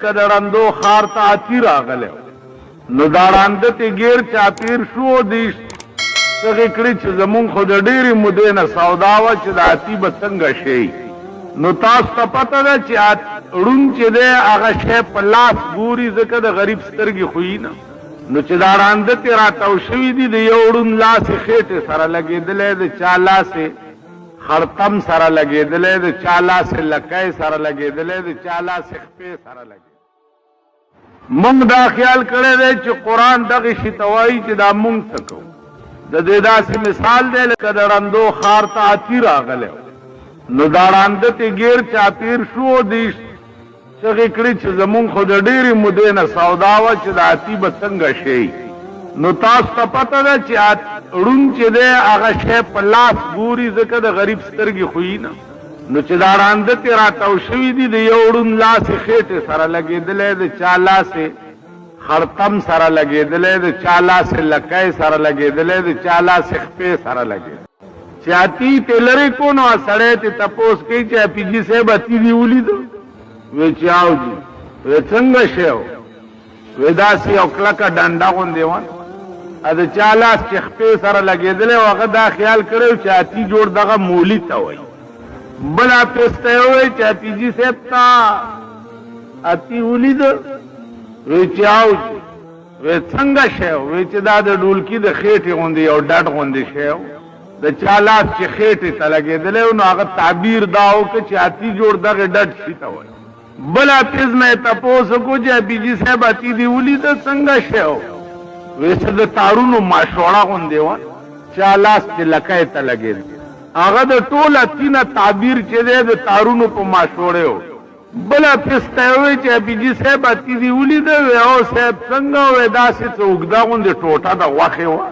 کدرندو خار تا اتی راغلو نو دارانده تی گیر چاپیر شو دیش چغی کړي چې زمون خو د ډېرې مودې نه سودا وه چې د اتی به څنګه شي نو تاسو ته پته ده چې ړوند چې دی هغه شی په لاس ګوري ځکه د غریب سترګې خویي نه نو چې دا ړانده تې راتاو شوي دي د یو ړوند لاس یې خېټې سره لګېدلی د چا لاس یې خرطم سره لګېدلی د چا لاس یې لکۍ سره لګېدلی د چا لاس یې خپې سره لګېدلی مونږ دا خیال کړی دی چې قرآن دغې شي ته وایي چې دا مونږ څه کوو د دې داسې مثال دی لکه د ړندو خار ته اتی راغلی نو دا ړانده تې ګیر چاپیر شو دیش چغې کړي چې زمونږ خو د ډېرې مودې نه سودا وه چې د اتی به څنګه شي نو تاسو ته پته ده چې ړوند چې دی هغه شی په لاس ګوري ځکه د غریب سترګې خویي نه نو چې دا ړانده تې راتاو شوي دي د یو ړوند لاس یې خېټې سره لګېدلی د چا لاس یې خرطم سره لګېدلی د چا لاس یې لکۍ سره لګېدلی د چا لاس یې خپې سره لګېدلی چې اتي تې لرې کو نو سړی تې تپوس کوي چې اپیجي صاحب اتي دې ولیدو وی چې آو جي وی څنګه شی و وی داسې یو کلکه ډنډه غوندې وه د چا لاس چې خپې سره لګېدلی و هغه دا خیال کړی چې اتي جوړ دغه مولي ته وایي بل اپیس ته یې ووایي چې اپیجي صاحب تا اتي ولیدو وی چې آو جي وی څنګه شی و وی چې دا د ډولکي د خېټې غوندې یو ډډ غوندې شی و د چا لاس چې خېټې ته لګېدلی و نو هغه تعبیر دا وکړه چې اتي جوړ دغې ډډ شي ته وایي بل اپیز نه تپوس وکړو چې اپیجي صاحب اتي دې ولیده څنګه شی و وی څه د تارونو ماشوړه غوندې وه چا لاس چې لکۍ ته لګېد هغه د ټول اتي نه تعبیر چې دی د تارونو په ماشوړې و بل اپیز ته یې ووایي چې اپیجي صاحب اتي دې ولیده وی او صاحب څنګه وی داسې څه اوږده غوندې ټوټه د غوښې وه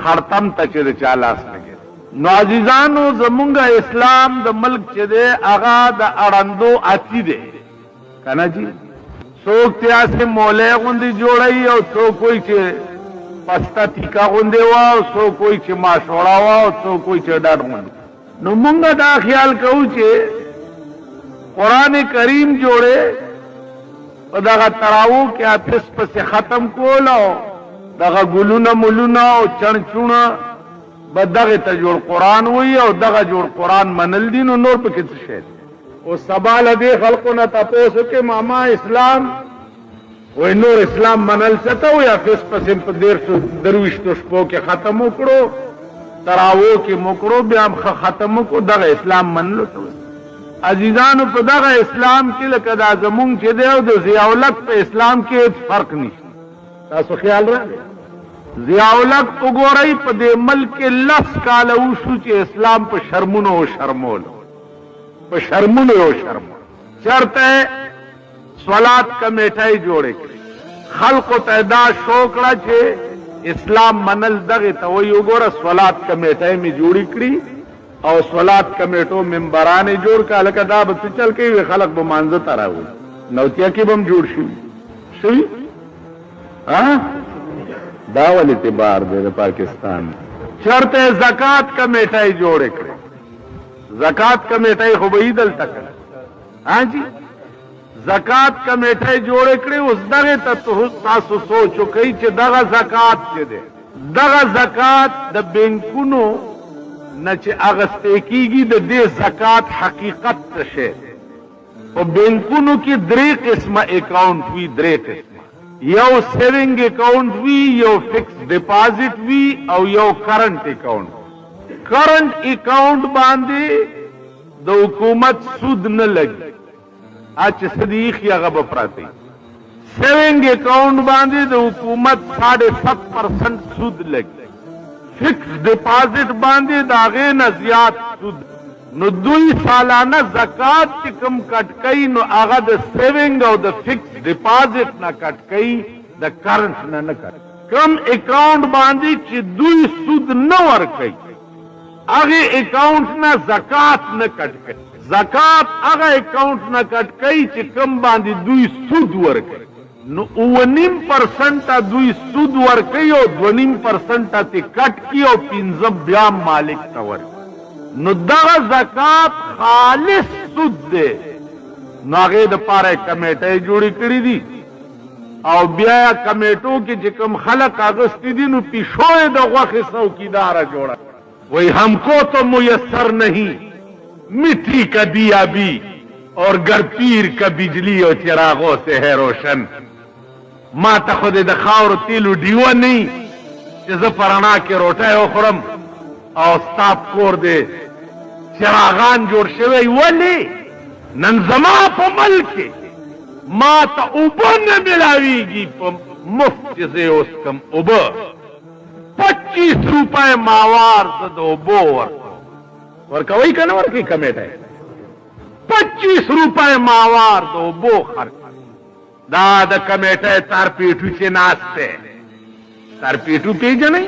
خرطم ته چې د چا لاس لګېد نو عزیزانو زمونږ اسلام د ملک چې دی هغه د اړندو اتي دی که نه جي څوک تیاسې مولی غوندې جوړوي او څوک وایي چې پسته تیکه غوندې وه او څوک وایي چې ماشوړه وه او څوک وایي چې ډډ غوندې نو مونږ دا خیال کوو چې قرآن کریم جوړې په دغه تراو کې حافظ پسې ختم کول او دغه ګلونه ملونه او چڼچونه به دغې ته جوړ قرآن وایي او دغه جوړ قرآن منل دي نو نور پکې څه شی دی او سبا له دې خلقو نه تپوس وکړې ماما اسلام وایي نور اسلام منل څه ته وایي حافظ پسې په 150 شپو کې ختم وکړو تراو کې مو کړو بیا هم ختم وکړو دغه اسلام منلو ته وایي عزیزانو په دغه اسلام کې لکه دا زمونږ چې دی او د ضیاءالحق په اسلام کې هېڅ فرق نشته تاسو خیال راغی ضیاءالحق وګورئ په دې ملک کې 10 کاله وشو چې اسلام په شرمونو وشرمولو په شرمونو وشرمولو چېرته صلات کمیټۍ جوړې کړې خلقو ته دا شو کړه چې اسلام منل دغې ته وایي وګوره صلات کمیټۍ مې جوړې کړي او صلات کمیټو ممبران یې جوړ کړه هلکه دا به څه چل کوي خلق به مانځه ته راوړي نوتیا کې به هم جوړ شوي دا ول اعتبار دی د پاکستان چېرته زکات کمیټۍ جوړې کړې زکات کمیټۍ خو به یې دلته کړه جي زکات کمیټۍ جوړې کړې اوس دغې ته تاسو سوچ وکئ چې دغه زکات چې دی دغه زکات د بینکونو نه چې اخیستی کېږي د دې زکات حقیقت څه شی په بینکونو کې 3 قسمه اکاؤنټ وي 3 قسمه یو سیونګ اکاؤنٹ وی یو فکس ڈپازٹ وی او یو کرنٹ اکاؤنٹ باندې د حکومت سود نه لګي اچ صدیق یا غب پراتی سیونګ اکاؤنٹ باندې د حکومت 7.5% سود لګي فکس ڈپازٹ باندې داغه نه زیات سود نو دوی سالانه زکات چې کم کټ کوي نو هغه د سیونګ او د فکس ډپازټ نه کټ کوي د کرنٹ نه کټ کم اکاؤنٹ باندې چې دوی سود نه ورکوي هغه اکاؤنٹ نه زکات نه کټ کوي زکات هغه اکاؤنٹ نه کټ کوي چې کم باندې دوی سود ورکوي نو 9.5% دوی سود ورکوي او 2.5% ته کټ کوي او 15 بیا مالک ته ورکوي نو دغه زکات خالص سود دی نو هغه د پاره کمیټه جوړی کړی دي او بیا کمیټو کې چې کوم خلک اغستی دي نو پیشوې د غوښې څوکیدار جوړه وہی ہم کو تو میسر نہیں مٹی کا دیا بھی اور گر پیر کا بجلی اور چراغوں سے ہے روشن ما ته خو د خاور تیلو ډیوه نه چې زه پرانا کې روټۍ وخورم او ستاپ کور دی چراغان جوړ شوی ولی نن زما په ملک ما ته اوبه نه ملاویږي په مفت چې زه اوس کم اوبه 25 روپے ماوار د اوبو ورکوي کنه ورکی کمیټه 25 روپے ماوار د اوبو خرڅ دا د کمیټه تار پیټو چې ناشته تار پیټو پیژنې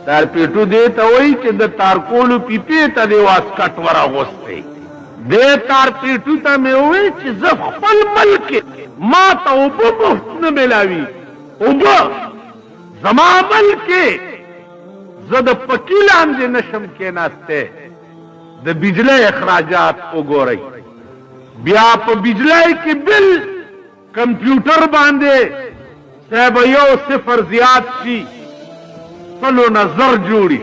تار پیټو دې ته وای چې د تار کولو پیپې ته دی واس کټ ورا غوسته دې تار پیټو ته مې وای چې ز خپل ملک ما ته اوبو نه ملاوي اوبو زما ملک زد پکیلان دې نشم کې ناشته د بجلی اخراجات وګورئ بیا په بجلی کې بل کمپیوټر باندې صاحب یو صفر زیات شي سلو نه زر جوړي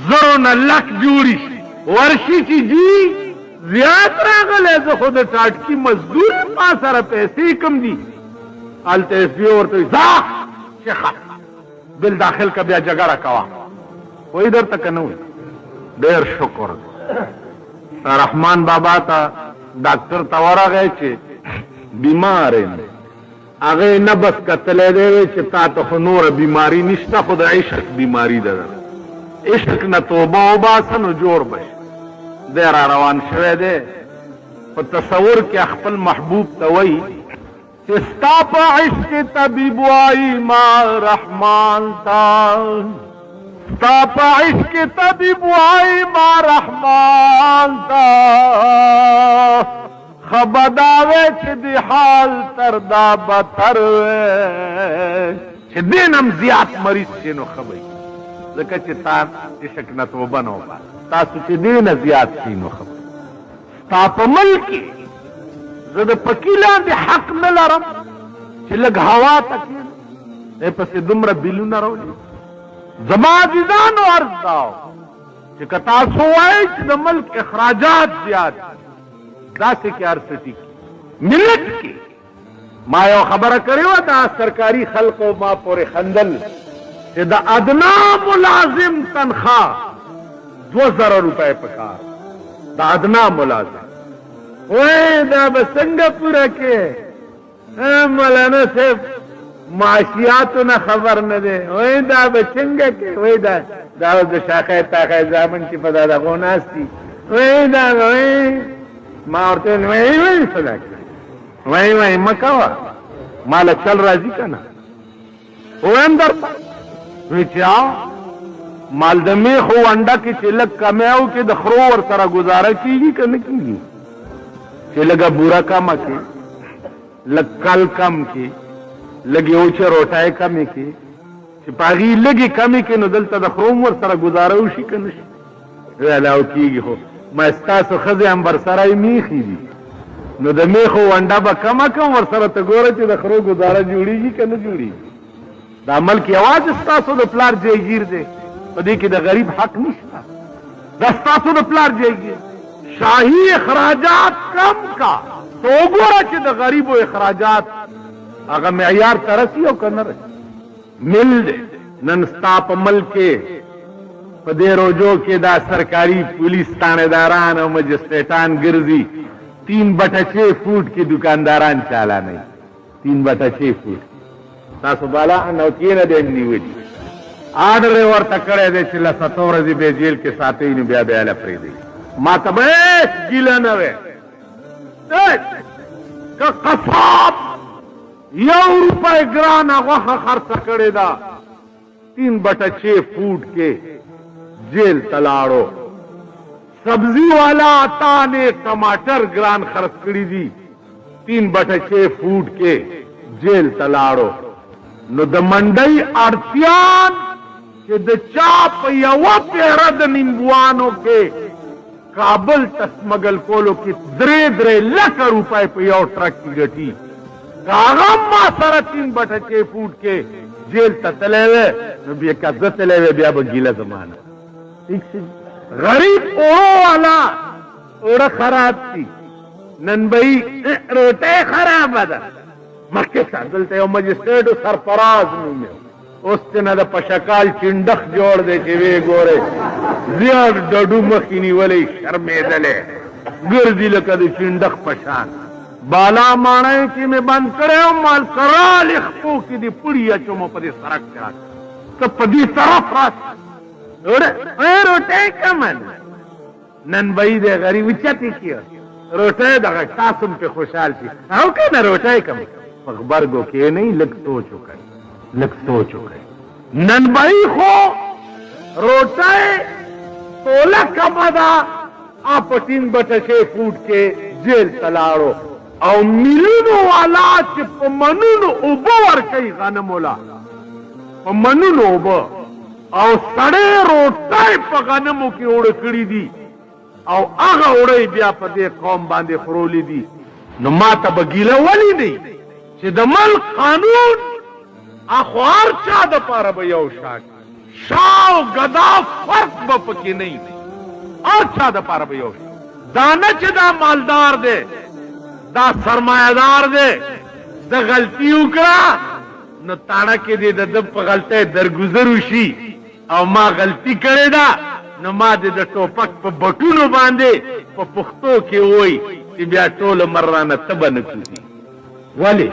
زرو نه لک جوړي ورشي چې جی زیات راغله زه خود ټاټکی مزدور ما سره پیسې کم دي الته ورته ځه شيخه بل داخل کا بیا جګړه کوا وای در تک نه وي ډېر شکر رحمان بابا تا ډاکټر تا ورغی چې بیمار یم هغه نه بس کتلې دی چې تا ته نور بیماری نشته خو د عشق بیماری ده عشق نه توبه وباسه نو جوړ بش دی را روان شوی دی په تصور کې خپل محبوب ته وایي چې ستا په عشق طبیب وایي ما رحمان تا ستا په عشق طبیب وایي ما رحمان تا خبرداوی چې دی حال تر دا بتر چې دینم زیات مریض شي نو خبري ځکه چې تا عشق نه توبه نه وباسه تاسو چې دینه زیات شي نو خبري ستا په ملک زه د پکیلان د حق نه لرم چې لږ هوا تکې پسې دومره بیلونه راوړي زما عزیزانو عرض داو چې که تاسو وایئ چې د ملک اخراجات زیات داسې کې ارسټي ملت کې ما یو خبره کړې وه دا سرکاري خلقو ما پورې خندل چې د ادنا ملازم تنخواه 2000 روپے پکار د ادنا ملازم وای دا به څنګه پوره کې مولانا صاحب معاشیاتو نه خبر نه دی وای دا به څنګه کې وای دا د شاخه تاخه ځامن چې په دغه ناستي وای دا وای ما ورته وای صلاح وای مکوا مال چل راځي کنه وایم در وی چا مال د میخو انډه کې چې لک کمیاو کې د خرو ور سره گزاره کیږي کنه کیږي چې لګا بورا کم کې لګ کل کم کې لګي او چې روټای کم کې چې پاغي لګي کم کې نو دلته د خرو ور سره گزاره وشي کنه شي رالاو کیږي خو ما استاسو خزه انبر سره میخي دي نو د میخو انډه به کم ور سره ته ګوره چې د خرو گزاره جوړیږي کنه جوړیږي دا ملک یواز استاسو د پلار جایگیر دی په دې کې د غریب حق نشته دا استاسو د پلار جایگیر شاهی اخراجات کم کا تو وګوره چې د غریبو اخراجات هغه معیار ترسي او کنه مل دی نن ستا په ملک په دې روزو کې دا سرکاري پولیس تانیداران او مجسټریټان ګرځي 3/6 فوټ کې دکانداران چالانه 3/6 فوټ تاسو بالا نو کینه دې نیولې آرډر ورته کړی دی چې له 7 ورځې به جیل کې ساتي نو بیا له پرېږدي ما ته به ګیله نه وې که قصاب 1 روپۍ ګرانه غوښه خرڅه کړې ده 3/6 فوټ کې جیل ته لاړو سبزی والا آتا نے ٹماٹر گران خرچ کړي دي 3/6 فوټ کې جیل ته لاړو نو د منډۍ اړتیان چې د چا په یوه پیره د نیمبوانو کې کابل تسمگل کولو کی 3 لکھ روپے پہ یو ٹرک کی گٹی کاغم ما سر 3/6 فوٹ کے جیل تا تلے ہوئے نبی ایک عزت تلے ہوئے بیا بگیلہ زمانہ ٹھیک سے غریب اوڑو والا اوڑا خراب تھی نن بھئی روٹے خراب دا مکہ سادلتے ہو مجسٹریٹ سرپراز میں اس تینا دا پشکال چندخ جوڑ دے چوے گورے زیاد ڈڈو مخینی ولی شرمے دلے گردی لکا دا چندخ پشان بالا مانے کی میں بند کرے ہوں مال کرال اخپو کی دی پڑی اچو پا دی سرک چاک تو پا دی طرف راست روٹے کمن نن بھئی دے غریب چتی کیا روٹے دا قاسم پہ خوشحال سی او کہنا روٹے کمن اخبار گو کہ نہیں لگ سوچو گئے نن بھئی خو روٹے تولا کمدا آپ 3/6 فوٹ کے جیل تلاڑو او ملونو والا چی پا منونو اوبو ورکی غنمولا پا منونو اوبو او سڑے روٹائی پا غنمو کی اوڑکڑی دی او آغا اوڑای بیا پا دے قوم باندے خرولی دی نو ما تا بگیلہ ولی نہیں چی دا ملک قانون اخوار چا دا پارا با یو شاک شاو گدا فرق با پکی نہیں اور چا دا پارا با یو شاک دانا چی دا مالدار دے دا سرمایہ دار دے دا غلطی اکرا نو تانا کے دے دا دب پا غلطے درگزرو شی او ما غلطی کرے دا نو ما دے دا ٹوپک پا بٹونو باندے پا پختو کے ہوئی چی بیا ٹول مرانا تبا نکو دی ولی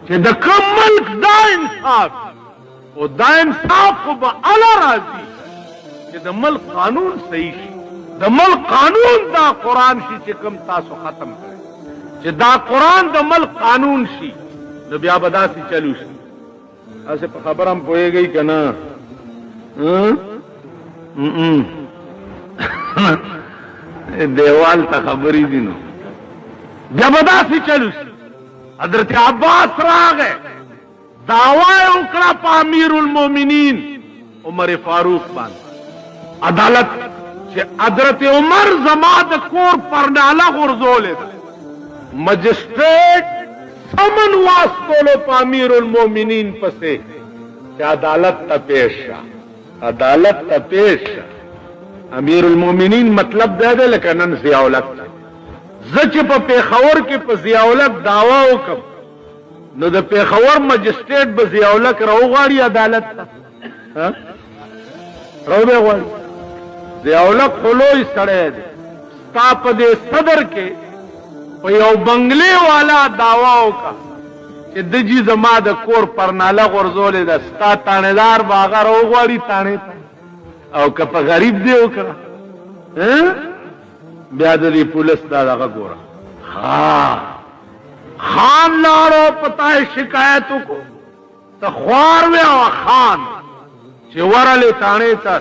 چی دا کم ملک دا انصاف او دا انصاف کو با علا رازی چی دا ملک قانون صحیح شی دا ملک قانون دا قرآن شی چی کم تاسو ختم کرے چی دا قرآن دا ملک قانون شی نو بیا بدا سی چلو شی ایسے پا خبرم پوئے گئی کنا دیوال تا خبری دینو بیا بدا سی چلو شی حضرت عباس راغے دعوی اکڑا پا امیر المومنین عمر فاروق بان عدالت چی حضرت عمر زماد کور پرنالا غرزولے دا مجسٹریٹ سمن واسطولو پا امیر المومنین پسے کہ عدالت تا پیش امیر المومنین مطلب دے دے لکنن زیاولت زچ پا پیخور کی پا زیاولت دعویٰ کم نو دا پیخور مجسٹریٹ با زیاولت رو غاڑی عدالت تا رو بے غاڑی زیاولت خلوی سڑے دے ستا پا دے صدر کے پا یو بنگلے والا دعویٰ کا چی دجی زما دا کور پرنالا غرزولے دا ستا تاندار باغا رو غاڑی تانے تا او کپا غریب دے اکرا بیاد دی پولیس دا دا گورا خان لارو پتہ شکایتو کو تا خواروے و خان چی ورلی تانے تا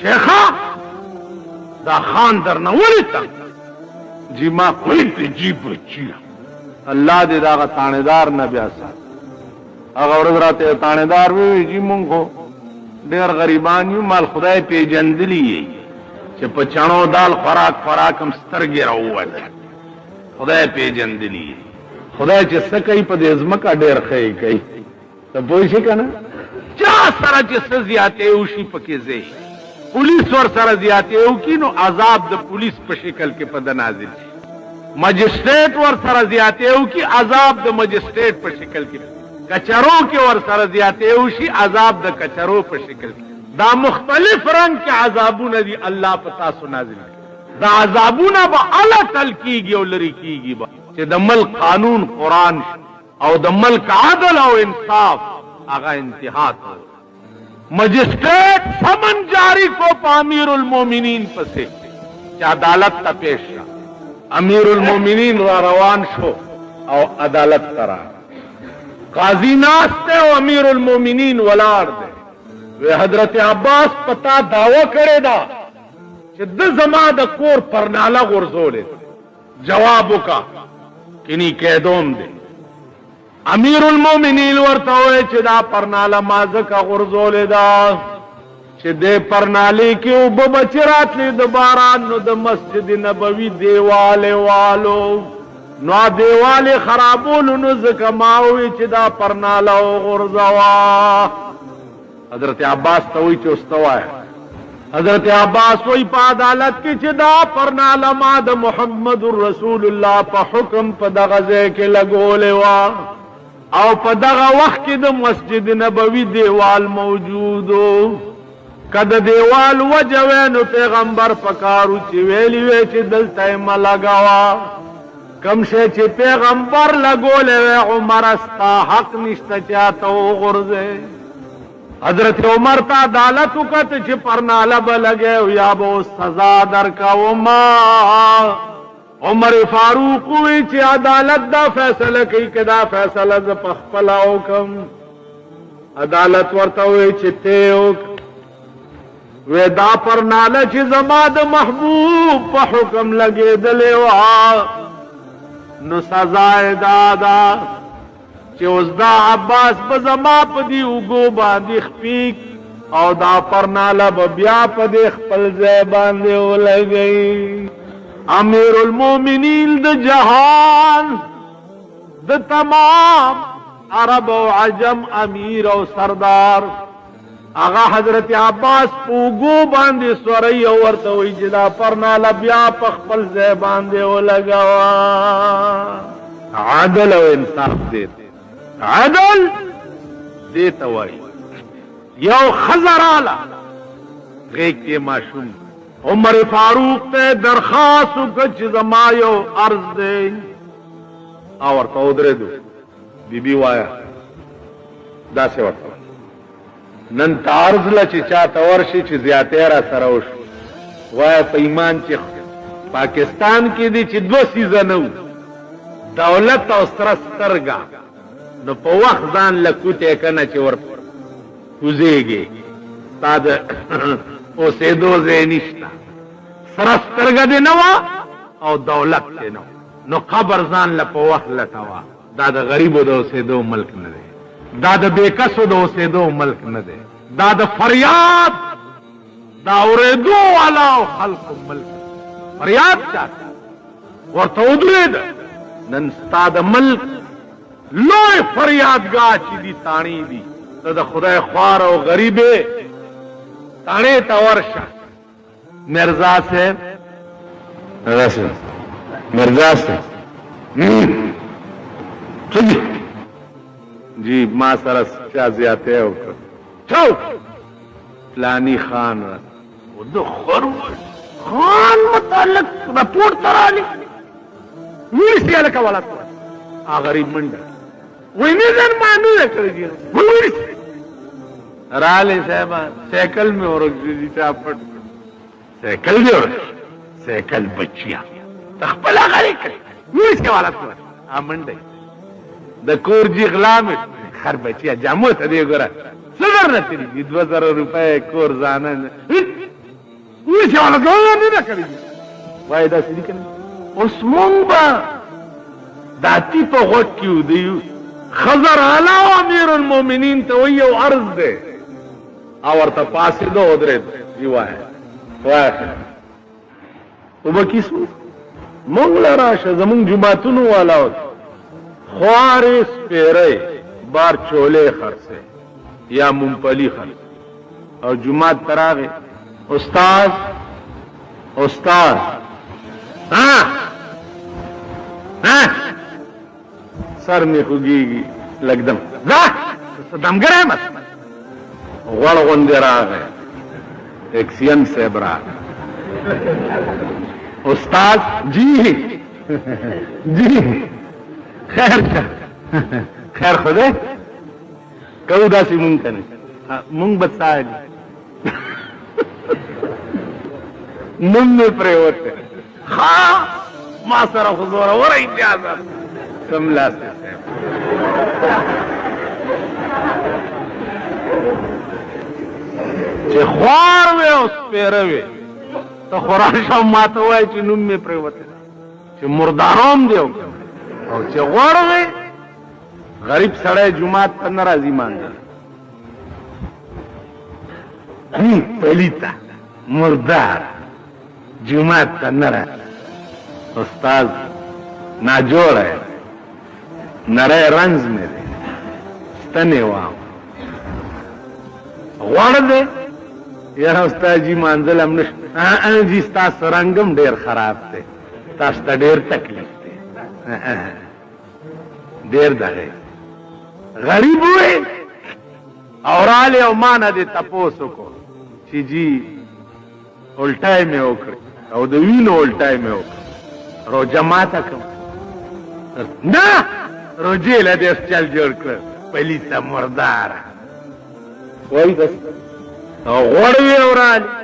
شیخا دا خان در نولی تا جی ما کوئی تی جی بچیا اللہ دے دا تاندار نبیاسا اگر ورزراتے تاندار بھی جی منگو دیر غریبانیو مال خدای پی جندلی چی پچانو دال خوراکم سترگی رہو خدای پی جندلی خدای چی سکئی پا دیزمکا دیر خی کئی تا پوشی کنا چا سرا چی سزیاتے اوشی پکی زی پولیس ور سر زیاتے او کی نو عذاب دا پولیس پا شکل کے پا نازل مجسٹریٹ ور سر زیاتے او کی عذاب دا مجسٹریٹ پا شکل کے کچروں کے ور سر زیاتے او شی عذاب دا کچروں پا شکل کے دا مختلف رنگ کے عذابون دی اللہ پتا سو نازل دا عذابون با اللہ تل کی گی او لری کی گی با چہ دا ملک قانون قرآن او دا ملک عدل او انصاف آغا انتہا تا مجسٹریٹ سمن جاری کو پا امیر المومنین پسے چا عدالت تا پیش شا امیر المومنین را روان شو او عدالت ترا قاضی ناستے او امیر المومنین ولار دے وی حضرت عباس پتا دعوی کرے دا چہ زما دا کور پرنالا غرزولے جوابو کا کنی قیدوم دے امیر المومنین ورتا ہوئے چہ دا پرنالا مازکا غرزولے دا چې دې پرنالې کې اوبه بچې راتلې د باران نو د مسجد نبوي دیواله والو نو دیواله خرابولو نو ځکه ما وی چې دا پرناله وغورځوه. حضرت عباس ته وی چې استوای. حضرت عباس وی په عدالت کې چې دا پرناله ما د محمد رسول الله په حکم په دغه ځای کې لګولې وه او په دغه وخت کې د مسجد نبوي دیوال موجودو. کده دیوال وجوه نو پیغمبر پکارو چې ویلی وی چې دلته ما لګاوه. کم شی چې پیغمبر لګولې وی عمر استا حق نشته چاته وغورځې. حضرت عمر ته عدالت وکړه چې پرناله به لګې یا به سزا درکوما. عمر فاروق وی چې عدالت دا فیصله کوي که دا فیصله زه په خپله وکم. عدالت ورته وی چې ته وکړه وی دا پرناله چې زما د محبوب په حکم لګېدلې وه نو سزا یې دا ده چې اوس دا عباس به زما په دې اوږو باندې خپیک او دا پرناله به بیا په دې خپل ځای باندې ولګوي. امیر المؤمنین د جهان د تمام عرب او عجم امیر او سردار هغه حضرت عباس په اوږو باندې سوری او ورته وایي چې دا پرناله بیا په خپل ځای باندې ولګوه. عدل او انصاف دې عدل دې ته وایي. یو ښځه راله غېږ کې ماشوم عمر فاروق ته درخواست وکړه چې زما یو عرض دی او ورته ودرېدو. بیبي وایه داسې ورته نن ته عرض له چې چاته ورشي چې زیاتی را سره وشو وایه په ایمان چې پاکستان کې دی چې دوه څیزه نه وو دولت او سره سترګه نو په وخت ځان له کوټې کنه چې ور کوزېږي ستا د اوسېدو ځای نشته. سره سترګه دې نه وه او دولت دې نه نو قبر ځان له په وخت لټوه. دا د غریبو د اوسېدو ملک نه دی. دا د بېکسو د اوسېدو ملک نه دی. دا د فریاد دا اورېدو والاو خلقو ملک. فریاد چاته ورته ودرېده. نن ستا د ملک لوی فریادګاه چې دي تاڼې دي ته د خدای خوار او غریبې تاڼې ته ورشه. مرزا صاحب مرزا صاحب جی ما سره چا زیاتی وکړه چوک فلانی خان را د خان متعلق رپورټ ته راغلی ونیسي هلکه والا غریب منډه وایي نه ځان ما نه ده کړی دي ونیسي راغلی صاحبه سایکل مې ورک دي چا پټ سایکل دې ورک سایکل بچیا ته خپله غلی کړې ونیسي والا منډه د کور جی غلا مې خر بچیا جامو ته دې ګوره څه درنه تېرې دي 2000 روپۍ کور ځانه ونیسي والا نه کړی دي وایي داسې دي که نه اوس مونږ به دا تی په غوږ کې ودیو ښځه راله او امیر المؤمنین ته وایي یو عرض دی او ورته پاسېده ودرېد وی وایه وایه اوبه کیسو مونږ له راشه زمونږ جوماتونو والاو خوارې سپېرۍ بار چولې خرڅې یا ممپلي خرڅې او جومات ته راغې استاد سر می خوږیږي لږ دم دمګری مس غوړ غوندې راغی ایکسین صاحب راغی استاد جی خیر خیر خو دی کوو داسې مونږ ته نه مونږ به سالي نوم مې پرېوتی ښه ما سره خو زوروره امتیازات سملاسې صاحب چې خوار وې او سپېره وې ته خو راشه ما ته وایې چې نوم مې پرېوتی چې مرداروم دی او چې غوړ وې غریب سړی جومات ته نه راځي مانځه پلیتا مردار جماعت تا نرا استاذ ناجوڑ ہے نرے رنز میں دے ستنے وام غوڑ دے یا استاذ جی منزل ہم نش جی ستاس رنگم ډیر خراب تے تاس تا ډیر تکلیف تے ډیر دغه غریب ہوئے اور آلے او مانا دے تپوسو کو چی جی الٹائی میں اوکر او دوینو الٹائی میں اوکر رو جماعتا کم نا رو جیل دیس چل جوڑ کر پلیتا مردارا وہی دس او غوڑوی اور آلے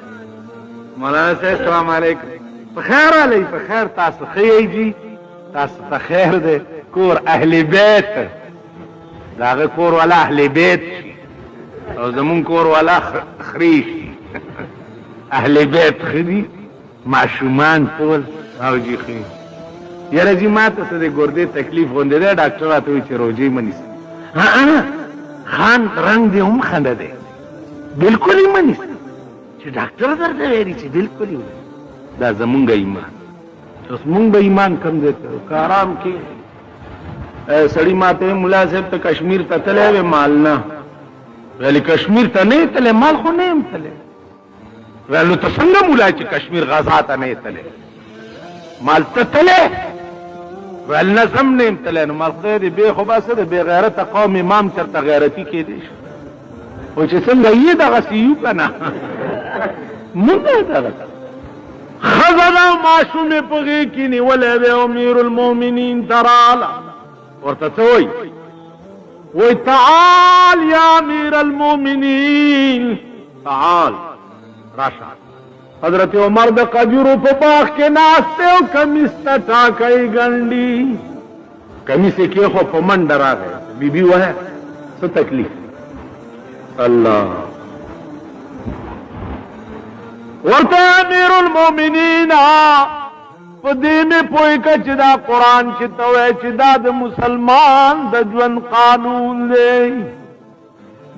مولانا سے السلام علیکم پخیر آلے پخیر تاس خیئی جی تاس تخیر دے کور اہل بیت داغه کور والا اهل بیت او زمون کور والا خریش اهل بیت خدي معشومان ټول او جی خي یاره جی ماته څه د ګردې تکلیف غونډه ده ډاکټر راته وی چې روجي منیس خان رنگ دې هم خنده ده بالکل یې منیس چې ډاکټر درته ویري چې بالکل یې دا زمونږ ایمان اوس مونږ به ایمان کم دې ته آرام کې سړی ماته مولا صاحب ته کشمیر ته تللی مال نه ویلې کشمیر ته نه تللی مال خو نه یم تللی ویلو ته څنګه مولا چې کشمیر غزا ته نه تللی مال ته تللی ویل نه زم نه یم تللی نو مال خدای دې بې خو باسه د بې غیرته قوم امام چېرته غیرتي کېدی شي خو چې څنګه یې دغسې یو که نه مونږ دغه ښځه ده ماشومې په غېږ کې نیولی دی امیر المؤمنین تراله ورته څه وی تعال یا امیر المؤمنین تعال راشا حضرت عمر د قجرو په باغ کې ناست دی او کمیس ته ټاکی ګنډي کمیس یې کېښو په منډه راغی بی بي وایه څه تکلیف الله ورته امیر المؤمنین په دې مې پوه که چې دا قرآن چې ته وایې چې دا د مسلمان د ژوند قانون دی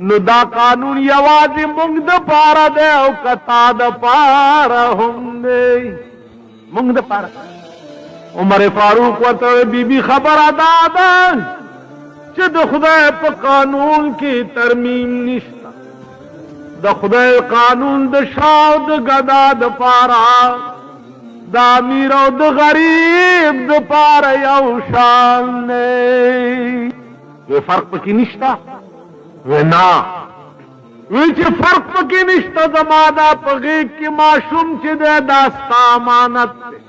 نو دا قانون یوازې موږ دپاره دی او که تا دپاره هم دی موږ دپاره عمر فاروق ورته وایي بیبي خبره دا ده چې د خدای په قانون کې ترمیم نشته د خدای قانون د شاه او د ګدا دپاره دا امیر او د غریب د پاره یو شان دی وی فرق پکې نشته وی نه وی چې فرق پکې نشته زما دا په غېږ کې ماشوم چې دی دا ستا امانت دی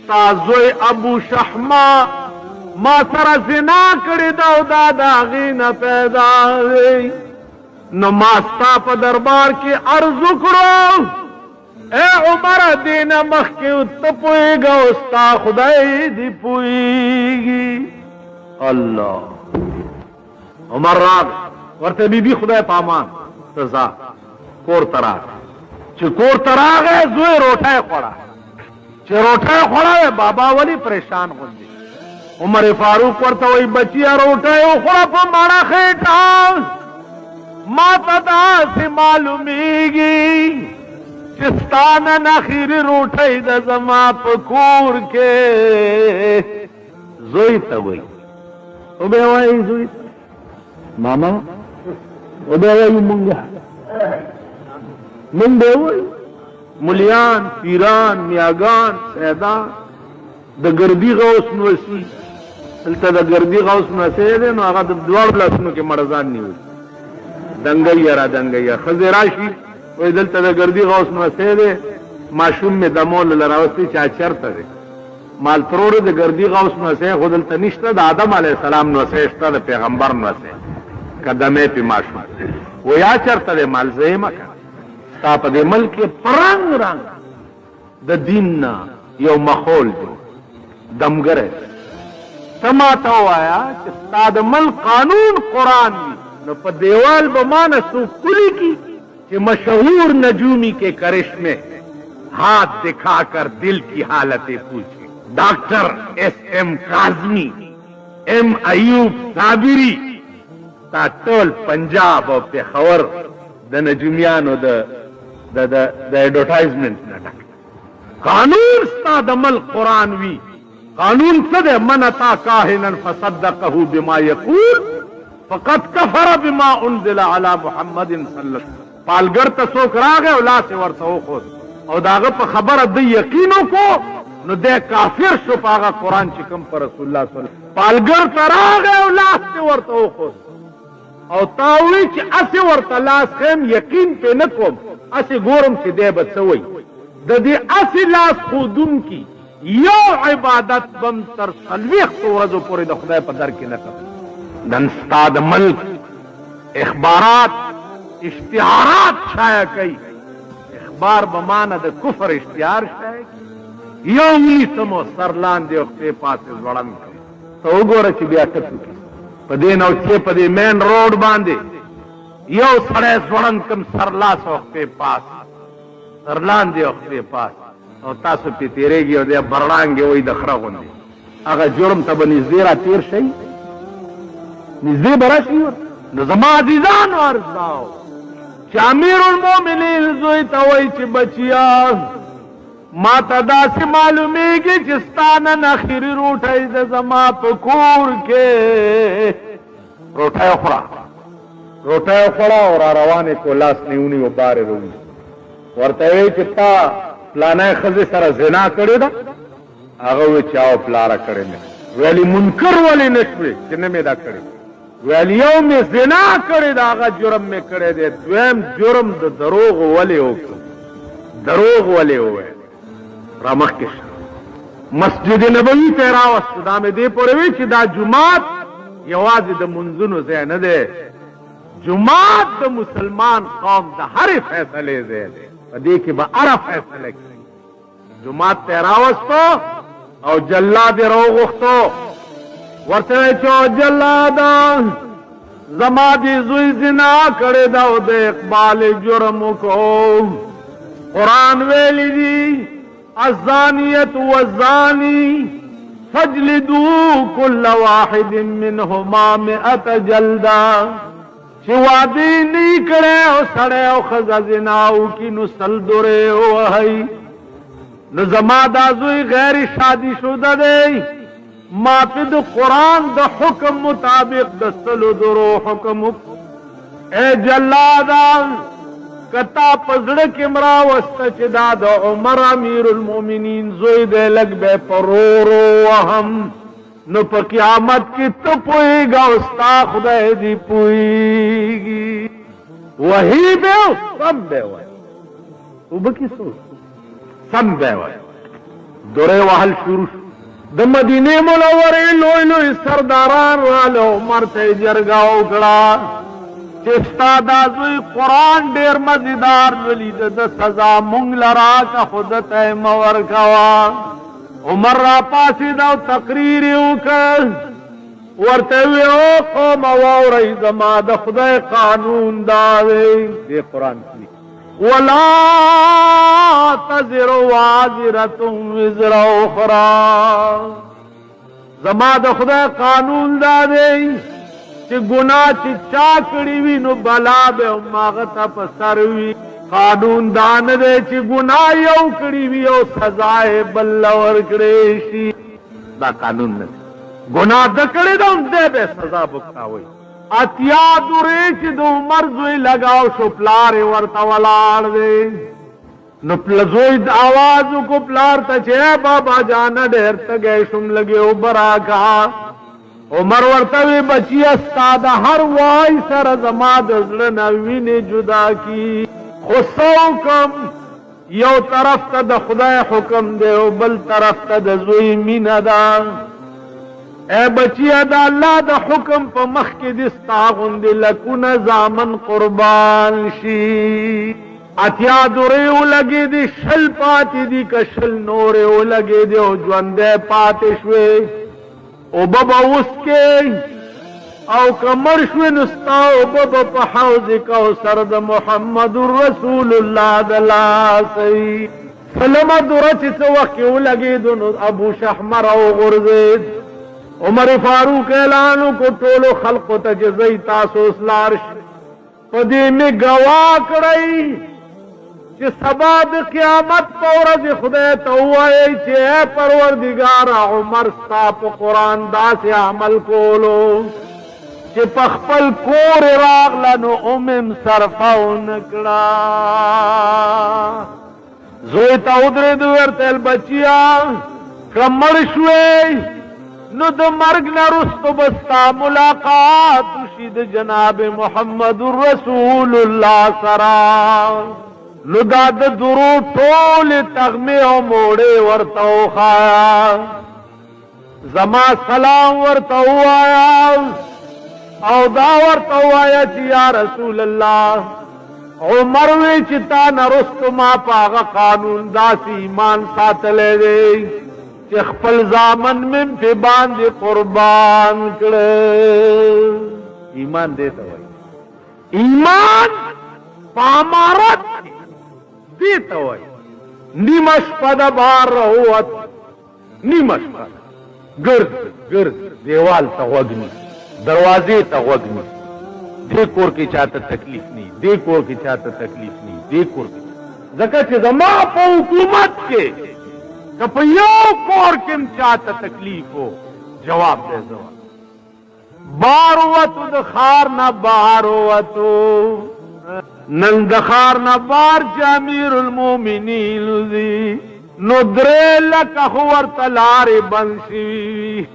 ستا زوی ابو شحمه ما سره زنا کړې ده او دا د هغې نه پیدا دی نو ما ستا په دربار کې عرض وکړو اے عمر دینا مخ کے ات پوئے گا استا خدای دی پوئے گی اللہ عمر راگ ورته بی بی خدای پامان تزا کور تراغ چه کور تراغ ہے زوی روٹھائے خوڑا چه روٹھائے خوڑا ہے بابا ولی پریشان ہوندی عمر فاروق ورته وی بچیا روٹھائے خوڑا پا مانا خیٹا ما پتا سے معلومیگی چستانا نخیر روٹھائی دا زما پکور کے زوی تا وی او بے وائی زوی تا ماما او بے وائی منگا من بے وائی ملیان پیران میاگان سیدان دا گردی غوث نوسی دلتا دا گردی غوث نوسی دے نو آغا دا دوار لسنو کے مرزان نیوی دنگئی را دنگئی خزراشی وی دلتا دا گردی غوث نوسی دے معشوم میں دمول لراوستی چا چرتا دے مال ترور دا گردی غوث نوسی خود دلتا نشتا دا آدم علیہ السلام نوسی اشتا دا پیغمبر نوسی قدمے پی معشوم وی آ چرتا دے مال زیمہ کا ستا پا دے ملک پرنگ رنگ دا دیننا یو مخول دے دمگر ہے سماتا ہوا آیا کہ ستا دا ملک قانون قرآن دی نو پا دیوال بمانا سو کلی کی کہ مشہور نجومی کے کرش میں ہاتھ دکھا کر دل کی حالتیں پوچھے ڈاکٹر ایس ایم کاظمی ایم ایوب صابری تا ټول پنجاب او پېښور د نجومیانو د ایڈورټایزمنټ نه ډک. قانون ستا د ملک قرآن وي. قانون څه دی؟ من اتا کاهنا فصدقه بما یقول فقد کفر بما انزل علی محمد صلی الله علیه وسلم. پالګر ته څوک راغی او لاس یې ورته وښود او د هغه په خبره د یقین وکړو نو دی کافر شو په هغه قرآن چې کوم په رسول الله صلی الله علیه وسلم. پالګر ته راغی او لاس یې ورته وښود او تا وایي چې اسې ورته لاس خیم یقین پې نه کوم، اسې ګورم چې دی به څه وایي. د دې اسې لاس ښودونکي یو عبادت بم تر 40 ورځو پورې د خدای په در کې نه کوي. نن ستا د ملک اخبارات اشتهارات شایع کوي. اخبار بمانه د کفر اشتهار شایع کوي. یو نیسمو سر لاندې او خپې پاسې ځوړند کوي. ته وګوره چې بیا ټکو کې په دې نوچې په دې مین روډ باندې یو سړی ځوړند کم سرلاس او خپې پاس سر لاندې او خپې پاس او تاسو پې تېرېږي او دی برړانګې وایي د خره غوندې. هغه جرم ته به نږدې را تېر شئ، نږدې به راشئ. نو زما عزیزانو عرض داو چې امیر المؤمنین زوی ته وایي چې بچیا ما ته داسې معلومیږي چې ستا نن اخري روټۍ د زما په کور کې روټۍ وخوړه او را روانې کو لاس نیونی و بارې روي. ورته وایي چې تا پلانی ښځې سره زنا کړې ده؟ هغه وایي چې او پلاره کړې نه. ویلي منکر ولې نه شوې چې نه مې دا کړې؟ ویل یو مې زنا کړې ده هغه جرم مې کړی دی. دویم جرم د دروغ ولې وکړو؟ دروغ ولې وویل؟ را مخکې شه مسجد نبوي ته یې راوستو. دا مې دې پورې وی چې دا جومات یوازې د منځونو ځای نه دی، جومات د مسلمان قوم د هرې فیصلې ځای دی. په دې کې به هره فیصله کوي. جومات ته یې راوستو او جلاد یې راوغوښتو. ورته وایي چې او جلاده زما دې زوی زنا کړې ده او د اقبال جرم وکړو. قرآن ویلی دي الزانیة والزانی فاجلدوا كل واحد منهما 100 جلده. چې وعدې نه کړی او سړی او ښځه زنا وکړي نو 100 دورې ووهئ. نو زما دا زوی غیر شادي شده دی، ما پې د قرآن د حکم مطابق د 100 دورو حکم وکړو. اے جلاده کتا پزړه کې مراوسته چې دا د عمر امیر المؤمنین زوی دی، لږ به پرورو وهم نو په قیامت کې ته پوهېږه او ستا خدای دې پوهېږي. وحی به او سم به وایي، اوبه کې څه سم به وایي. دورې وهل شروع شو. د مدینې منورې لوی لوی سرداران راله عمر ته یې جرګه وکړه چې ستا دا زوی قرآن ډېر مزیدار ولیده، د سزا مونږ له راکه خو ده ته یې مه ورکوه. عمر را پاڅېد او تقریر یې وکړ. ورته یې ویې او قومه واورئ زما د خدای قانون دا دی. دې قرآن کې ولا تزر وازرة وزر اخرى. زما د خدای قانون دا دی چې ګناه چې چا کړي وي نو بلا به هماغه ته په سر وي. قانون دا نه دی چې ګناه یو کړي وي او سزا یې بل له ورکړی شي. دا قانون نه دی. ګناه ده کړې ده هم دی به سزا بکتاوئ. اتیا دورې چې د عمر زوی لګاو شو پلار یې ورته ولاړ دی. نو زوی آواز وکړو پلار ته چې بابا جانه ډېر تږی شوم لږې اوبه راکړه. عمر ورته وی بچیه ستا د هر وای سره زما د زړه نه وینې جدا کی، خو څه وکړم؟ یو طرف ته د خدای حکم دی او بل طرف ته د زوی مینه ده. اے بچیه د الله د حکم په مخ کې دې ستا غوندې لکونه زامن قربان شي. اتیا دورې ولګېدې 100 پاتې دي که 100 نورې ولګېدې او ژوندی پاتې شوې. اوبه به وڅکې او که مړ شوې نو ستا اوبه به په حوض کوثر د محمد رسول الله د لاسئ. 100مه دوره چې څه وخت کې ولګېدو نو ابو شحمه راوغورځېد. عمر فاروق اعلان وکړو ټولو خلقو ته چې ځئ تاسو اوس لاړ شئ. پدې مې گواه کړی چې سبا د قیامت په ورځ خدای ته ووایي چې اے پروردګار عمر ستا په قرآن داسې عمل کولو چې په خپل کور راغله نو ام صرفه ونه کړه. زوی ته ودرېد ورته ویل بچیا که مړ شوې نو د مرګ نه وروسته به ستا ملاقات وشي د جناب محمد رسول الله سره. نو دا د درو ټولې تغمې او موړې ورته وښایه، زما سلام ورته ووایه او دا ورته ووایه چې یا رسول الله عمر وی چې تا نه وروسته ما په هغه قانون داسې ایمان ساتلی دی چې خپل زامن مې پې باندې قربان کړه. ایمان دې ته وایي، ایمان په امارت دې ته وایي. نیمه شپه د بهر راووت، نیمه شپه ګرد ګرد دیوال ته غوږ نیسي، دروازې ته غوږ نیسي. دې کور کې چاته تکلیف نه، دې کور کې چاته تکلیف نه، دې کور کې ځکه چې زما په حکومت کې که په یو کور کې هم چاته تکلیف ہو جواب دے زوا. بار وتو د خار نه بهر وتو، نن د خار نه بار چې امیر المؤمنین دی نو درې لکه خو ورته لارې بند شوي وي.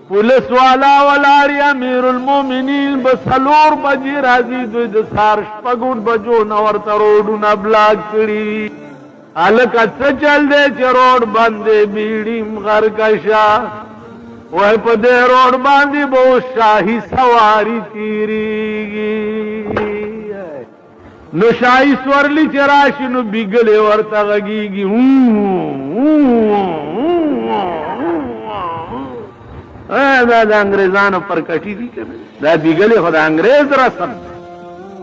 پولیس والا ولاړې امیر المؤمنین به 4 بجې راځي، دوی د سهار 6 بجو نه ورته روډونه بلاک کړي وي. هلکه څه چل دی چې روډ باندې بیړیم غرکشه وای په دې روډ باندې به اوس شاهي سواري تېرېږي. نو شاهي سورلي چې راشي نو بیګلې ورته غږېږي. دا د انګریزانو پرکټي دي که دا بیګلې خو د انګریز رسم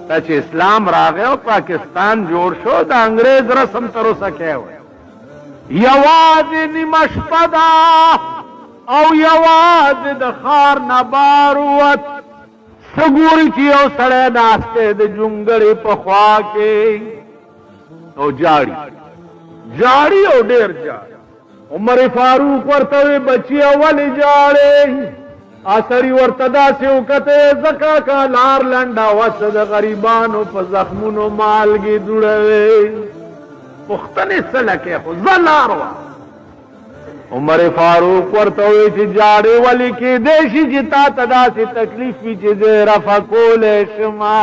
دا چې اسلام راغی او پاکستان جوړ شو د انګریز رسم تر اوسه کوي. یوازې نیمه شپه ده او یوازې د ښار نه بار ووت. څه ګوري چې یو سړی ناست دی د جونګړې په خوا کې او جاړي جاړي او ډېر جاړي. عمر فاروق ورته وی بچیه ولې جاړې؟ سړي ورته داسې وکتې ځکه که لار لنډه وسه د غریبانو په زخمونو مالګې دوړوې. پوښتنې څه لکې خو زه لار وه. عمر فاروق ورته وی چې جاړې ولې کېدی شي چې تا ته داسې تکلیف وي چې زه رفع کولی شمه.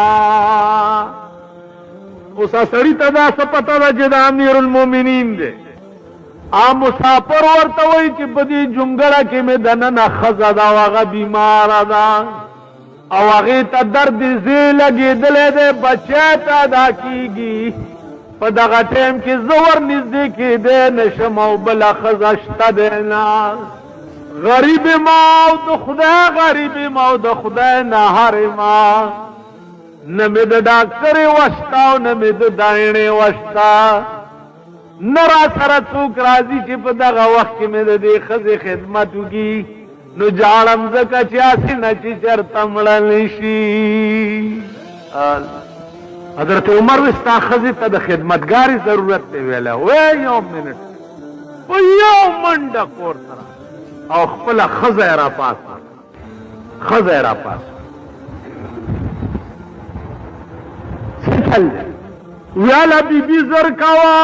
اوس سړي ته دا څه پته ده چې د امیر المؤمنین دی. مسافر ورته وایي چې په دې جونګړه کې مې دننه ښځه ده او هغه بیماره ده او هغې ته درد زی لګېدلی دی، بچی ته ادا کېږي. په دغه ټایم کې زه ورنږدې کېدی نه شم او بله ښځه شته دی نه. غریب ما او د خدای غریب ما او د خدای نه هر ما، نه مې د ډاکټرې وشته او نه مې د داینې وشته، نه را سره څوک راځي چې په دغه وخت کې مې د دې ښځې خدمت وکړي. نو جاړم ځکه چې هسې نه چې چېرته مړه نه شي. حضرت عمر وی ستا ښځې ته د خدمتګارې ضرورت دی ویلی. وی یو منټ په یو منډه کور سره او خپله ښځه یې راپاسه، ښځه یې راپاسه. څه چل دی؟ ویله بیبي زر کوه،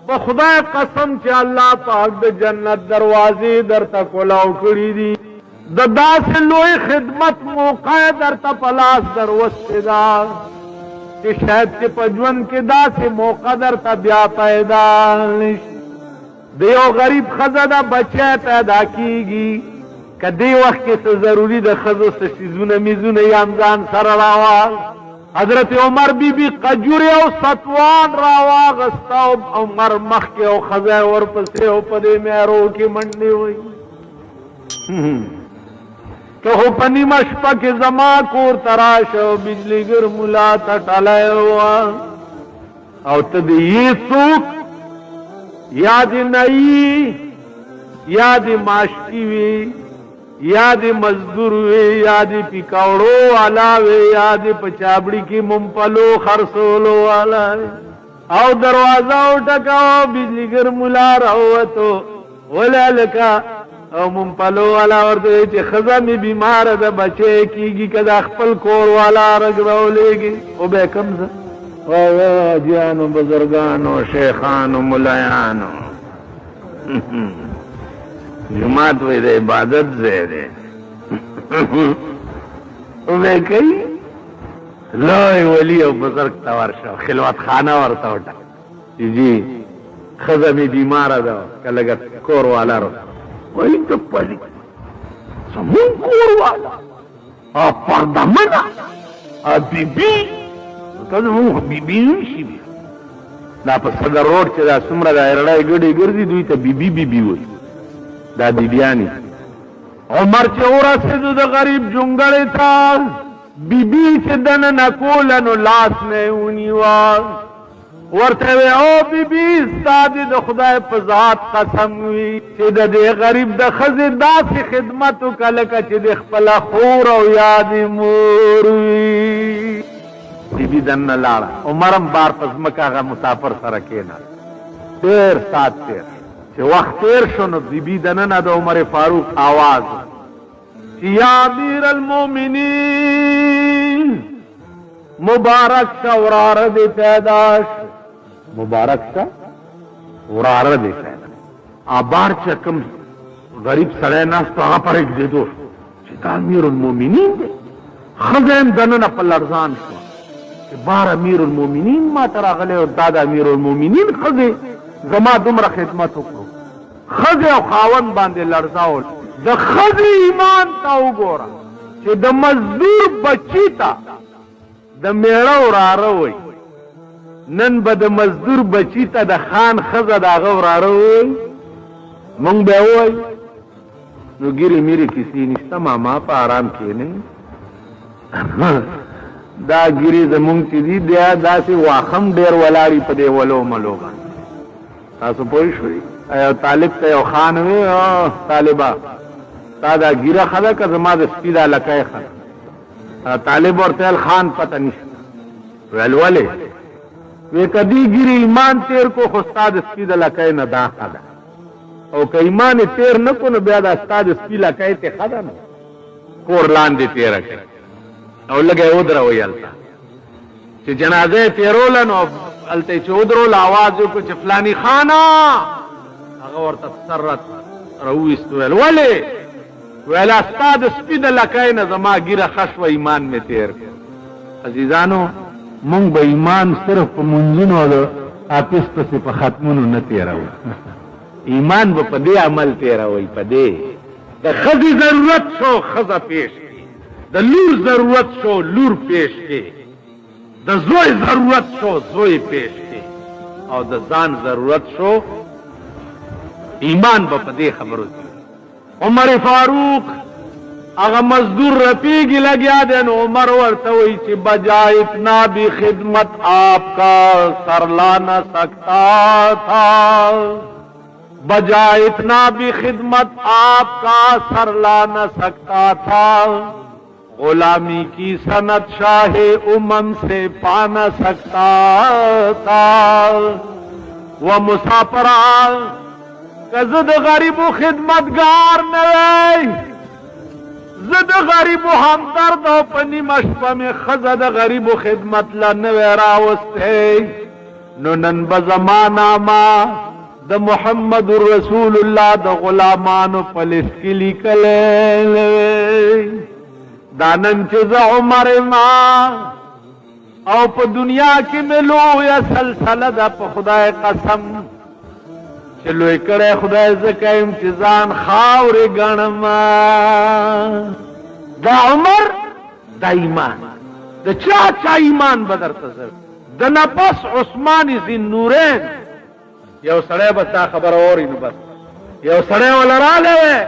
په خدای قسم چې الله پاک د جنت دروازې درته کولاو کړي دي. د داسې لوی خدمت موقع درته په لاس دروستې ده چې شاید چې په ژوند کې داسې موقع درته بیا پیدا نشي. د یو غریب ښځه ده بچی پیدا کېږي، که دې وخت کې څه ضروري د ښځو څه څیزونه میزونه یې هم ځان سره راوړ. حضرت عمر بی بی قجوری او ستوان راواغست او عمر مخی او خزای ورپسی او پدی میارو کی منڈی ہوئی. تو ہو پنی مشپا کے زما کور تراش او بجلی گر ملا تٹالائے ہوا او تدی یہ سوک یاد نئی یاد ماشکی وی یا دې مزدور وي یا دې پکوړو والا وي یا دې په چابړي کې ممپلو خرڅولو والا وي او دروازه وټکاو بجلیګر مولا راووتو ولا لکه او ممپلو والا ورته چې ښځه مې بیماره ده بچی کېږي که د خپل کور والا رګ راولېږي او به کوم ځه وای جانو بزرګانو شیخانو ملایانو جماعت وی د عبادت ځای دی وی کوي لوی ولی او بزرگ ته ورشه خلوت خانه ورته وټه جی ښځه مې بیماره ده که لږه کور والا رو وی ته پلي زمون کور والا پردمنه بیبي ته زمونږ بیبي نشي بیا دا په صدر روډ چې دا څومره دا ایرړی ګډې ګرځي دوی ته بیبي بیبي وایي دا بیبیانی عمر چې ورسېدو د غریب جونګړې ته بیبي چې دننه کوله نو لاس نه ونیوه ورته وی او بیبي ستا دې د خدای په ذات قسم وي چې د دې غریب د ښځې داسې خدمت وکړه لکه چې د خپله خور او یا دې مور وي بیبي دننه لاړه عمرم بار په ځمکه هغه مسافر سره کېناست ډېر ساعت تېر چې وخت تیر شو نو بیبي دننه د عمر فاروق آواز چې یا امیر المؤمنین مبارک شه وراره دې پیدا شو مبارک شه وراره دې پیدا بار چې کوم غریب سړی ناست هغه پرېږدېدو چې دا امیر المؤمنین دی ښځه هم دننه په لړزان شوه چې بار امیر المؤمنین ما ته راغلی او دا د امیر المؤمنین ښځې زما دومره خدمت وکړو ښځې او خاوند باندې لړزاول د ښځې ایمان ته وګوره چې د مزدور بچي ته د میړه وراره وایي نن به د مزدور بچي ته د خان ښځه د هغه وراره وایي مونږ به وایي نو ګیرې میرې کیسې نشته ماما په آرام کښېنئ دا ګیرې زمونږ چې دي بیا داسې واخم ډېر ولاړي په دې ولو ملو باندې تاسو پوه شوئ یو طالب ته یو خان وی طالبه تا دا ګیره ښه ده که زما د سپي دا لکۍ ښه ده طالب ورته ویل خان پته نشته ویل ولې وی که دې ګیرې ایمان تېر کو خو ستا د سپي د لکۍ نه دا ښه ده او که ایمان یې تېر نه کو نو بیا دا ستا د سپي لکۍ تې ښه ده نو کور لاندې تېره کړي او لږه یې ودروئ هلته چې جنازه یې تېروله نو هلته یې چې ودرول آواز یې وکړو چې فلاني خانه هغه ورته سرت راوویست ویل ولې ویل ستا د سپي د لکۍ نه زما ګیره ښه شوه ایمان مې تېر کړ عزیزانو مونږ به ایمان صرف په مونځونو او د حافظ پسې په ختمونو نه تېروو ایمان به په دې عمل تېروئ په دې د ښځې ضرورت شو ښځه پیش کړي د لور ضرورت شو لور پیش کړي د زوی ضرورت شو زوی پیش کړي او د ځان ضرورت شو ایمان به په دې خبرو کې عمر فاروق هغه مزدور رپیږي لګیا دی نو عمر ورته وایي چې بجا اتنا بھی خدمت آپ کا سر لا نہ سکتا تھا بجا اتنا بھی خدمت آپ کا سر لا نہ سکتا تھا غلامی کی سنت شاہ امم سے پا نہ سکتا تھا وہ مسافران که زه د غریبو خدمتګار نه وی زه د غریبو همدرد او په نیمه شپه مې ښځه د غریبو خدمت له نه وی راوستی نو نن به زما نامه د محمد رسول الله د غلامانو په لیست کې لیکلی دا نن چې زه عمر ما او په دنیا کې مې لویه سلسله ده په خدای قسم چې لوی کړی خدای زه کیم چې ځان خاورې ګڼم دا عمر دا ایمان د چا چا ایمان به درته زه د نفس عثمان ذی النورین یو سړی بس دا خبره اوري نو بس یو سړی وله رالی وی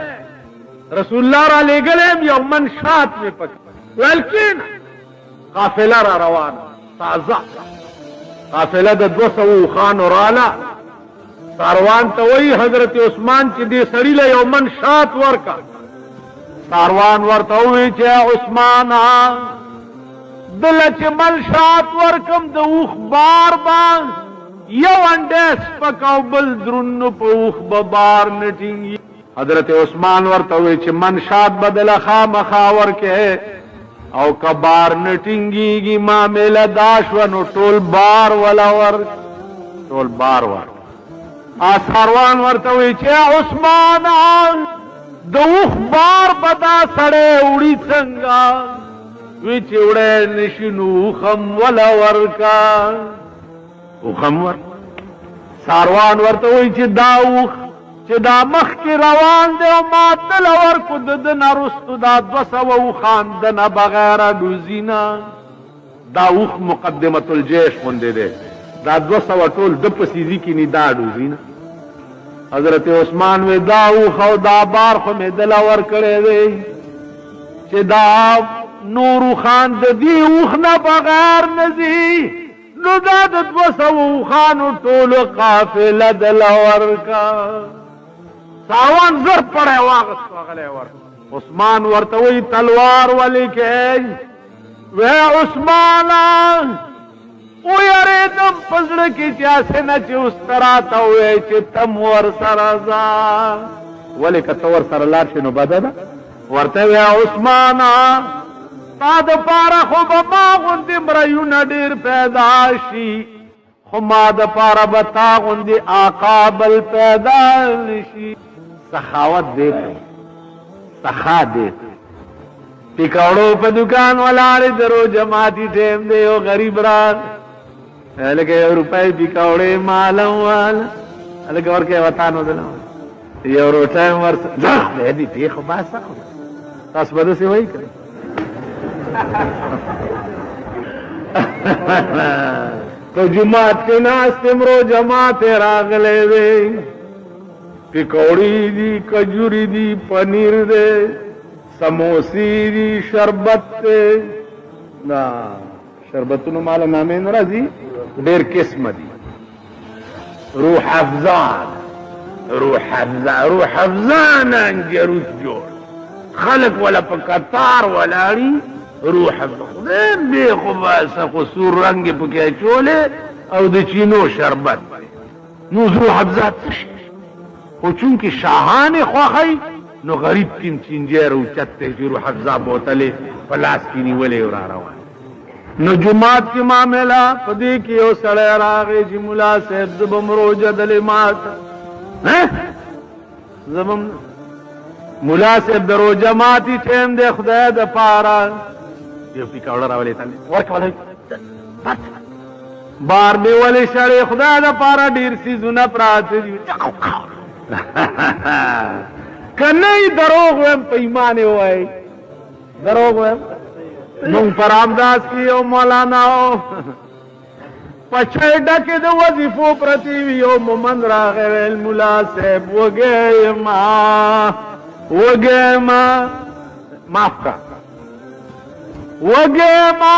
رسول الله را لېږلی یم یو من شات مې پکې ویل کېنه قافله را روانه تازه قافله د 200 اوښانو راله ساروان ته وایي حضرت عثمان چې دې سړي له یو من شات ورکه ساروان ورته وی چې عثمان دله چې ملشات ورکم د اوښ بار بار یو انډه سپک او بل درون په اوښ به بار نه ټینګي. حضرت عثمان ورته وی چې منشات بدله خامخا ورکې او که بار نه ټینګېږي معامله دا شوه نو ټول بار وله ورک، ټول بار ورک. ساروان ورته وی چې عثمان د اوښ بار به دا سړی وړي څنګه؟ وی چې وړی نشي نو اوښم وله ورکه، اوښم ورک. ساروان ورته وی چې دا اوښ چې دا مخکې روان دی او ما دله ورکو د ده نه رستو دا 200 اوښان د نه بغیره ډوزي نه. دا اوښ مقدمة الجیش غوندې دی، دا 200 ټول ده پسې ځي کیني دا ډوزي نه. حضرت عثمان وی دا اوښ او دا بار خو مې دله ورکړی دی چې دا نور اوښان د دې اوښ نه بغیر نه ځي، نو دا د 200 اوښانو ټولو قافله دله ورکه. ساروان زر پړی واغست غلی ورک. عثمان ورته وی تلوار ولې کې؟ وی عثمانه ویریدم په زړه کې چې هسې نه چې اوس ته راته ووایې چې تم ورسره ځه. ولې که ته ورسره لاړ شې نو بده ده؟ ورته وی عثمانه تا دپاره خو به ما غوندې مریونه ډېر پیدا شي، خو ما دپاره به تا غوندې آقا بل پیدا نه شي. سخاوت دې کوي، سخا دې پکوړو په دکان ولاړې د روژه ماتي ټیم دی، یو غریب راغ هلکه 1 روپۍ پکوړې مالم واله هلکه ورکې وطن ودلم یو روټۍ هم ورسره خدای دې دې خو باسه. تاسو به داسې وایي که په جومات کې ناست یم، روژه ماتې راغلی دی، پکوړې دي، کجوري دي، پنیر دی، سموسی دي، شربت دی. دا شربتونو ماله نامې نه راځي، ډېر قسمه دي. روح افزان، روح افزان، روح افزان انجروس جوړ خلق ولا په قطار ولاړي. روح خدای دې خو باسه خو سور رنګ یې پکې اچولې او د چینو شربت. نو روح افزان څه شي؟ خو چونکې شاهان یې خوښوي نو غریب تیم چینجی روچت دی چې روح افزا بوتلې په لاس کې نیولې او را روان. نو جومات کې معامله په دې کې یو سړی راغی چې ملا صاحب زه به م روژه دلې ماته زه به ملا صاحب د روژه ماتي ټیم دی خدای دپاره یو پکوړه راولې تلې ورکولی بار مې ولې شړې خدای دپاره ډېر څیزونه پراته دي. که نه دروغ ویم په ایمان یې ووایي، دروغ ویم. مونږ په رامداس کې یو مولانا پچۍ ډکې د وظیفو پرتې وي، یو مومند راغی ویل ملا صاحب وږی یما وږی یما معاف کا وږی یما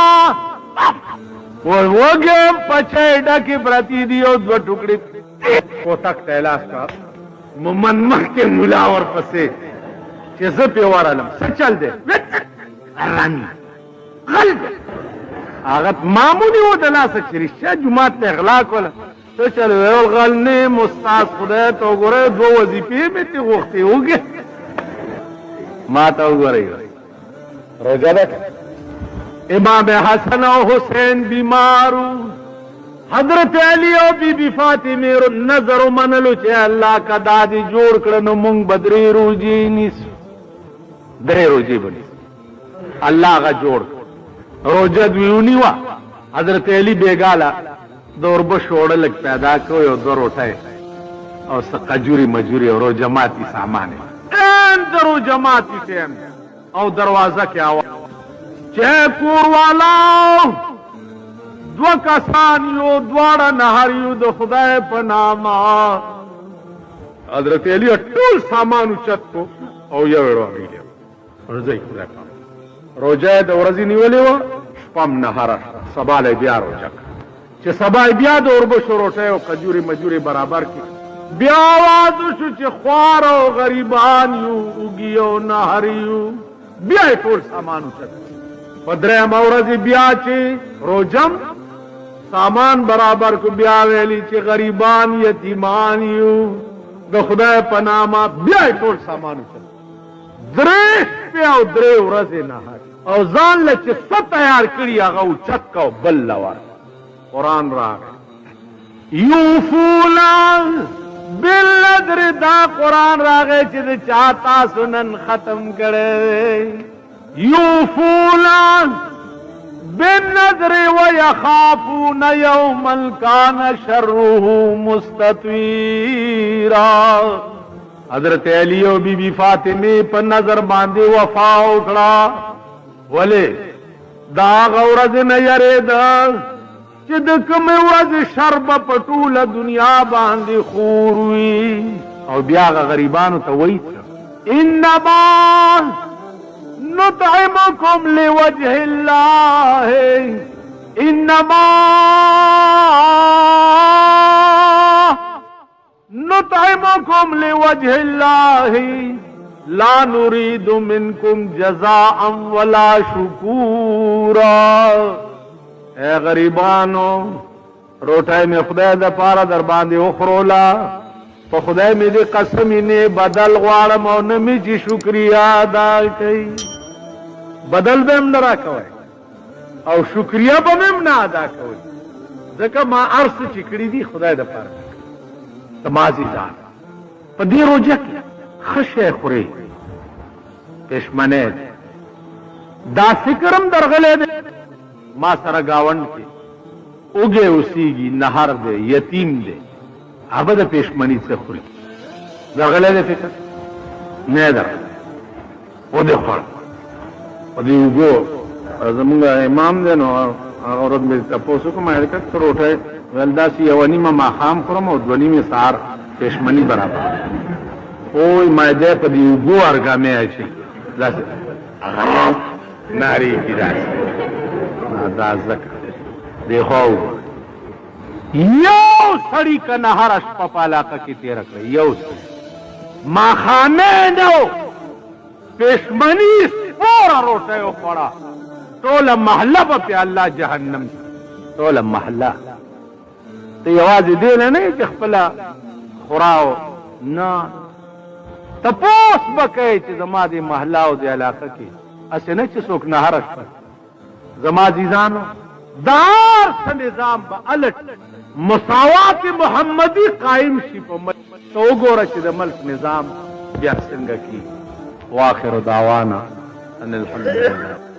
وږی یم پچۍ ډکې پرتې دي یو 2 ټوکړې کوتک ته لاس کا. مومند مخکې ملا ورپسې چې زه پې ورغلم څه چل دی رامي غل دی هغه معمولي و د لاسه چې رښتیا جومات ته اغلا کوله څه چل ویل غل نه یم استاد خدای ته وګورئ 2 وظیفې مې ترې غوښتې وګې ما ته وګورئ روژه ده. امام حسن او حسین بیمارو، حضرت علی او بی بی فاطمه نظر منلو چې الله کا دادی جوړ کړه نو مونږ به 3 روزې نیسو، 3 روزې به نیسو. الله هغه جوړ روژه دوی ونیوه. حضرت علی بیګاله د اوربشو اوړه لږ پیدا کړو، یو 2 روټۍ او څه کجوري مجوري او روژه ماتي سامان یې د روژه ماتي ټیم او دروازه کې آواز چې کور والاو 2 کسان یو، دواړه نهر یو د خدای په نامه. حضرت علی ټول سامان اوچت کو او یو یې راوړی ورځئ خدای پاک. روژه د ورځې نیولې وه، شپه م نهره شوه، سبا له بیا روژه کړه چې سبا بیا د اوربشو روټۍ او کجوري مجوري برابر کړي بیا आवाज شو چې خوار او غریبان یو اوږي او نهر یو بیا یې ټول سامان اوچت په درېیمه ورځ بیا چې روجم سامان برابر کو بیا ویلی چې غریبان یتیمان یو د خدای په نامه بیا یې ټول سامان اوچت 3 شپې او 3 ورځې نهر او ځان له چې څه تیار کړي هغه اوچت کا او بل له ورکړه قرآن راغی یوفونا بالنذر دا قرآن راغی چې د چا تاسو نن ختم کړی یوفونا بالنذر ویخافون یوما کان شره مستطیرا حضرت علی او بی بی فاطمه په نظر باندې وفا وکړه ولې دا غورز نه یریدا چې د کومه ورځ شرب په ټوله دنیا باندې خور وي او بیا غریبانو ته وایي انما نطعمكم لوجه الله انما نطعمكم لوجه الله لا نريد منكم جزاء ولا شكورا اے غریبانو روټای می خدای د پاره در باندې وخرولا په خدای می دې قسم نه بدل غواړم او نه می چې شکریا ادا کړي بدل به هم نه راکوي او شکریا به هم نه ادا کوي ځکه ما ارث چې کړی دي خدای د پاره تمازي ځان په دې روزه کې خشه خوري پښمنه دا فکرم درغله ما سره گاوند کې اوګه اوسېږي نهر دی یتیم دی هغه د پښمنۍ څخه خوري درغله دې فکر نه درغله و دې خور و دې وګو زمونږ امام دی نو هغه ورځ مې تاسو کوم حرکت سروټه ولداسي یو نیمه ماخام خورم او 2 نیمه سهار پښمنۍ برابر اوه ما دې په دې وګو ارګامې شي لاسه ناری کی راځي دا زکه دی خو یو سړی کنه هر شپه په علاقه کې تیر کړ یو ما خانه نو پښمنی سپوره روټه یو پړه ټول محله په الله جهنم ټول محله ته یوازې دی نه چې خپل خوراو نه تپوس بکې چې زما دې محله او دې علاقه کې اسنه چې څوک نه هر شپه زما عزیزانو دار څه نظام به الټ مساوات محمدي قائم شي په ملک تو وګوره چې د ملک نظام بیا څنګه کی واخر دعوانا ان الحمد لله